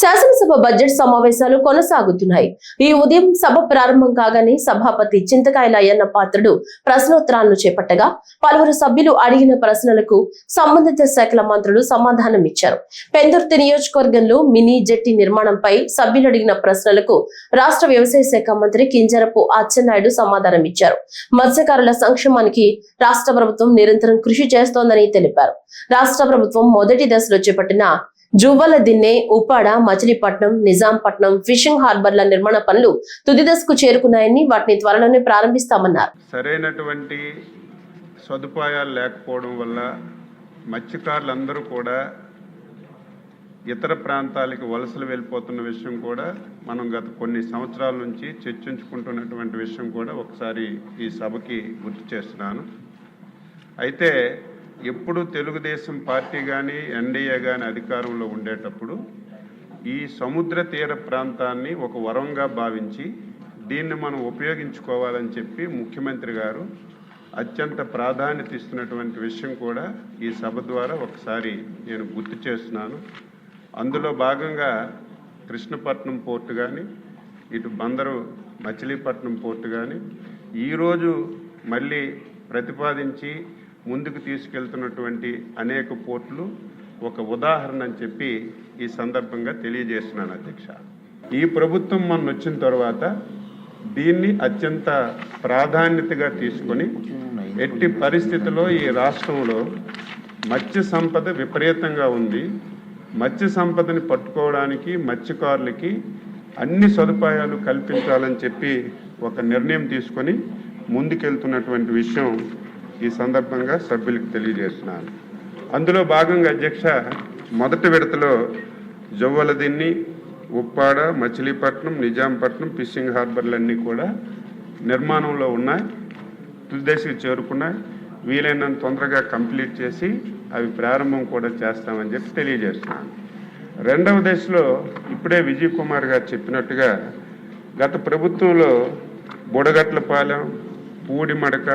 శాసనసభ బడ్జెట్ సమావేశాలు కొనసాగుతున్నాయి. ఈ ఉదయం సభ ప్రారంభం కాగానే సభాపతి చింతకాయల అయ్యన్న పాత్రుడు ప్రశ్నోత్తరాలను చేపట్టగా పలువురు సభ్యులు అడిగిన ప్రశ్నలకు సంబంధిత శాఖల మంత్రులు సమాధానం ఇచ్చారు. పెందుర్తి నియోజకవర్గంలో మినీ జెట్టి నిర్మాణంపై సభ్యులు అడిగిన ప్రశ్నలకు రాష్ట్ర వ్యవసాయ శాఖ మంత్రి కింజరపు అచ్చెన్నాయుడు సమాధానం ఇచ్చారు. మత్స్యకారుల సంక్షేమానికి రాష్ట్ర ప్రభుత్వం నిరంతరం కృషి చేస్తోందని తెలిపారు. రాష్ట్ర ప్రభుత్వం మొదటి దశలో చేపట్టిన జువ్వలదిన్నె, ఉప్పాడ, మచిలీపట్నం, నిజాంపట్నం ఫిషింగ్ హార్బర్ల నిర్మాణ పనులు తుది దశకు చేరుకున్నాయని వాటిని త్వరలోనే ప్రారంభిస్తామన్నారు. సరైనటువంటి సదుపాయాలు లేకపోవడం వల్ల మత్స్యకారులందరూ కూడా ఇతర ప్రాంతాలకు వలసలు వెళ్ళిపోతున్న విషయం కూడా మనం గత కొన్ని సంవత్సరాల నుంచి చర్చించుకుంటున్నటువంటి విషయం కూడా ఒకసారి ఈ సభకి గుర్తు చేస్తున్నాను. అయితే ఎప్పుడు తెలుగుదేశం పార్టీ కానీ ఎన్డీఏ కానీ అధికారంలో ఉండేటప్పుడు ఈ సముద్ర తీర ప్రాంతాన్ని ఒక వరంగా భావించి దీన్ని మనం ఉపయోగించుకోవాలని చెప్పి ముఖ్యమంత్రి గారు అత్యంత ప్రాధాన్యత ఇస్తున్నటువంటి విషయం కూడా ఈ సభ ద్వారా ఒకసారి నేను గుర్తు చేస్తున్నాను. అందులో భాగంగా కృష్ణపట్నం పోర్టు కానీ, ఇటు బందరు మచిలీపట్నం పోర్టు కానీ ఈరోజు మళ్ళీ ప్రతిపాదించి ముందుకు తీసుకెళ్తున్నటువంటి అనేక పోర్టులు ఒక ఉదాహరణ అని చెప్పి ఈ సందర్భంగా తెలియజేస్తున్నాను అధ్యక్ష. ఈ ప్రభుత్వం మనం వచ్చిన తర్వాత దీన్ని అత్యంత ప్రాధాన్యతగా తీసుకొని ఎట్టి పరిస్థితుల్లో ఈ రాష్ట్రంలో మత్స్య సంపద విపరీతంగా ఉంది. మత్స్య సంపదని పట్టుకోవడానికి మత్స్యకారులకి అన్ని సదుపాయాలు కల్పించాలని చెప్పి ఒక నిర్ణయం తీసుకొని ముందుకెళ్తున్నటువంటి విషయం ఈ సందర్భంగా సభ్యులకు తెలియజేస్తున్నాను. అందులో భాగంగా అధ్యక్ష, మొదటి విడతలో జువ్వలదిన్నె, ఉప్పాడ, మచిలీపట్నం, నిజాంపట్నం ఫిషింగ్ హార్బర్లన్నీ కూడా నిర్మాణంలో ఉన్నాయి, తుదిదశకు చేరుకున్నాయి. వీలైనంత తొందరగా కంప్లీట్ చేసి అవి ప్రారంభం కూడా చేస్తామని చెప్పి తెలియజేస్తున్నాను. రెండవ దశలో ఇప్పుడే విజయ్ కుమార్ గారు చెప్పినట్టుగా గత ప్రభుత్వంలో బుడగట్లపాలెం, పూడిమడక,